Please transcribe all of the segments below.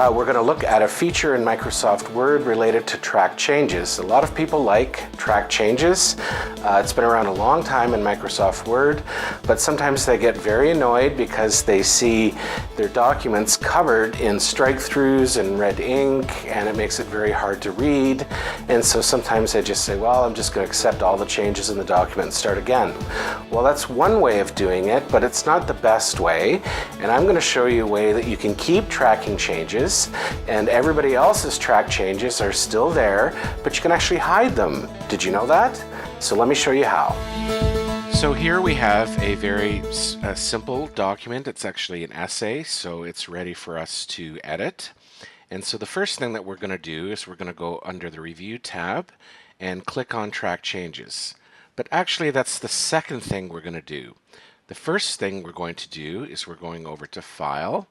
we're going to look at a feature in Microsoft Word related to track changes. A lot of people like track changes. It's been around a long time in Microsoft Word, but sometimes they get very annoyed because they see their documents covered in strike-throughs and red ink, and it makes it very hard to read. And so sometimes they just say, well, I'm just going to accept all the changes in the document and start again. Well, that's one way of doing it, but it's not the best way. And I'm going to show you a way that you can keep tracking changes, and everybody else's track changes are still there, but you can actually hide them. Did you know that? So let me show you how. So here we have a very simple document. It's actually an essay, so it's ready for us to edit. And so the first thing that we're going to do is we're going to go under the Review tab and click on Track Changes. But actually that's the second thing we're going to do. The first thing we're going to do is we're going over to File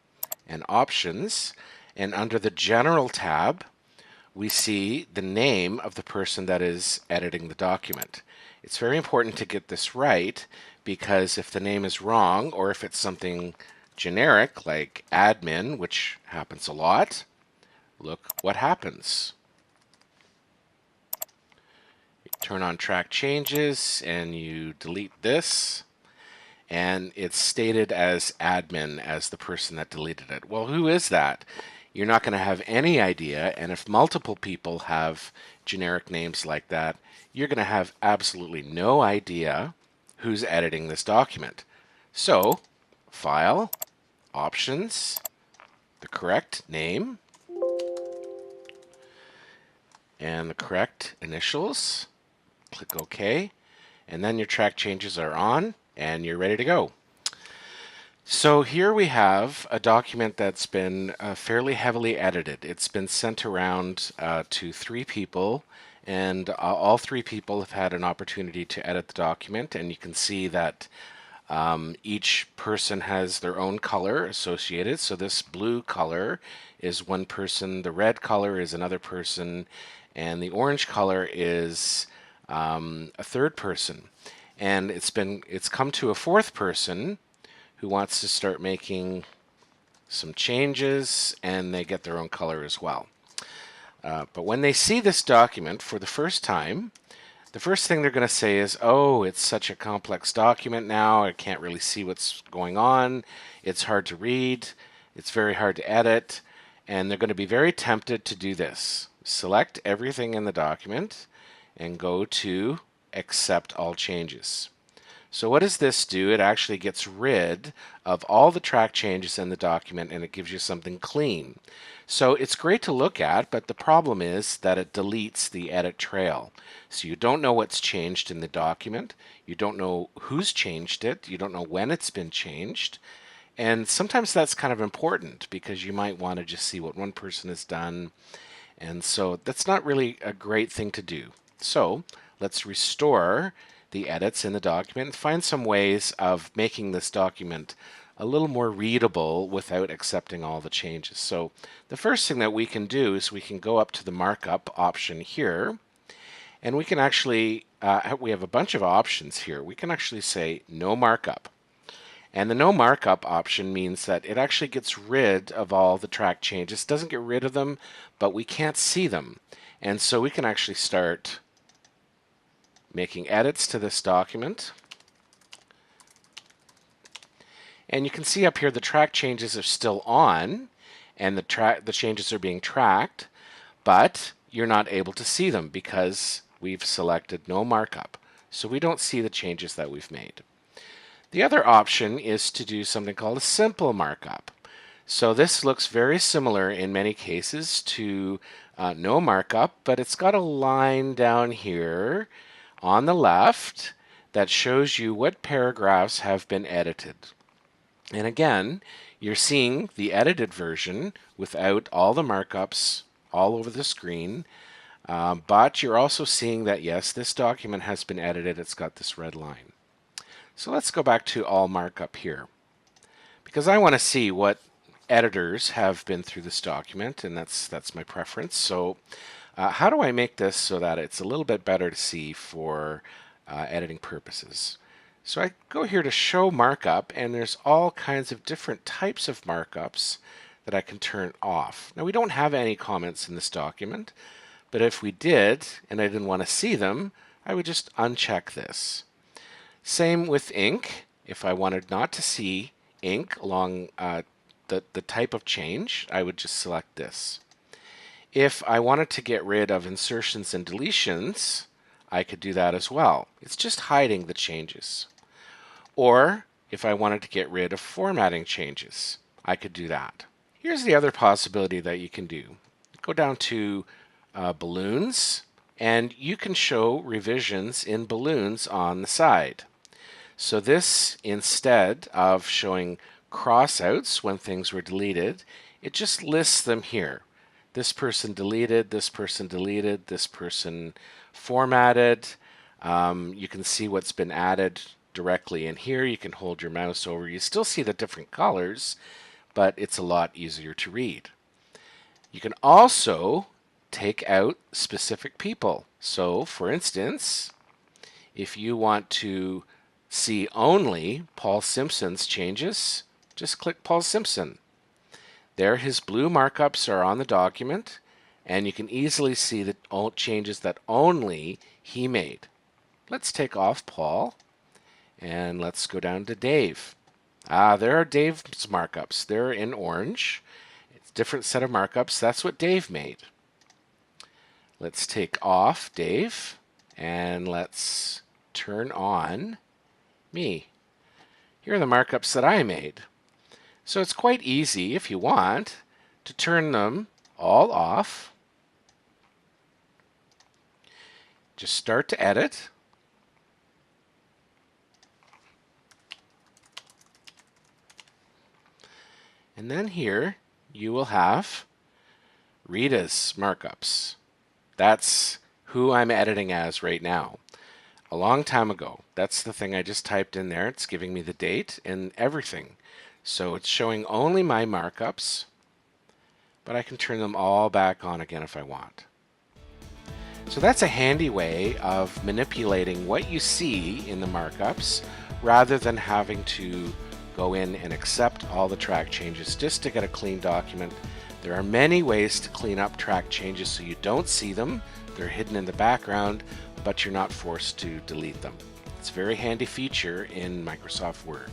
and Options, and under the General tab we see the name of the person that is editing the document. It's very important to get this right, because if the name is wrong, or if it's something generic like admin, which happens a lot, look what happens. You turn on Track Changes and you delete this, and it's stated as admin as the person that deleted it. Well, who is that? You're not going to have any idea, and if multiple people have generic names like that, you're going to have absolutely no idea who's editing this document. So, File, Options, the correct name, and the correct initials. Click OK, and then your track changes are on, and you're ready to go. So here we have a document that's been fairly heavily edited. It's been sent around to 3 people, and all 3 people have had an opportunity to edit the document, and you can see that each person has their own color associated. So this blue color is one person, the red color is another person, and the orange color is a third person. And it's come to a 4th person who wants to start making some changes, and they get their own color as well. But when they see this document for the first time, the first thing they're going to say is, oh, it's such a complex document now, I can't really see what's going on, it's hard to read, it's very hard to edit, and they're going to be very tempted to do this. Select everything in the document and go to Accept All Changes. So what does this do? It actually gets rid of all the track changes in the document, and it gives you something clean. So it's great to look at, but the problem is that it deletes the edit trail. So you don't know what's changed in the document, you don't know who's changed it, you don't know when it's been changed, and sometimes that's kind of important because you might want to just see what one person has done, and so that's not really a great thing to do. So let's restore the edits in the document and find some ways of making this document a little more readable without accepting all the changes. So the first thing that we can do is we can go up to the markup option here, and we can actually, we have a bunch of options here. We can actually say no markup. And the no markup option means that it actually gets rid of all the track changes. It doesn't get rid of them, but we can't see them. And so we can actually start making edits to this document. And you can see up here the track changes are still on, and the changes are being tracked, but you're not able to see them because we've selected no markup. So we don't see the changes that we've made. The other option is to do something called a simple markup. So this looks very similar in many cases to no markup, but it's got a line down here on the left that shows you what paragraphs have been edited. And again, you're seeing the edited version without all the markups all over the screen, but you're also seeing that, yes, this document has been edited. It's got this red line. So let's go back to all markup here, because I want to see what editors have been through this document, and that's my preference. So how do I make this so that it's a little bit better to see for editing purposes? So I go here to show markup, and there's all kinds of different types of markups that I can turn off. Now we don't have any comments in this document, but if we did and I didn't want to see them, I would just uncheck this. Same with ink. If I wanted not to see ink along the type of change, I would just select this. If I wanted to get rid of insertions and deletions, I could do that as well. It's just hiding the changes. Or if I wanted to get rid of formatting changes, I could do that. Here's the other possibility that you can do. Go down to balloons, and you can show revisions in balloons on the side. So this, instead of showing crossouts when things were deleted, it just lists them here. This person deleted, this person deleted, this person formatted. You can see what's been added directly in here. You can hold your mouse over. You still see the different colors, but it's a lot easier to read. You can also take out specific people. So, for instance, if you want to see only Paul Simpson's changes, just click Paul Simpson. There, his blue markups are on the document, and you can easily see the changes that only he made. Let's take off Paul, and let's go down to Dave. There are Dave's markups. They're in orange. It's a different set of markups. That's what Dave made. Let's take off Dave, and let's turn on me. Here are the markups that I made. So it's quite easy, if you want, to turn them all off. Just start to edit. And then here you will have Rita's markups. That's who I'm editing as right now. A long time ago. That's the thing I just typed in there. It's giving me the date and everything. So it's showing only my markups, but I can turn them all back on again if I want. So that's a handy way of manipulating what you see in the markups rather than having to go in and accept all the track changes just to get a clean document. There are many ways to clean up track changes so you don't see them. They're hidden in the background, but you're not forced to delete them. It's a very handy feature in Microsoft Word.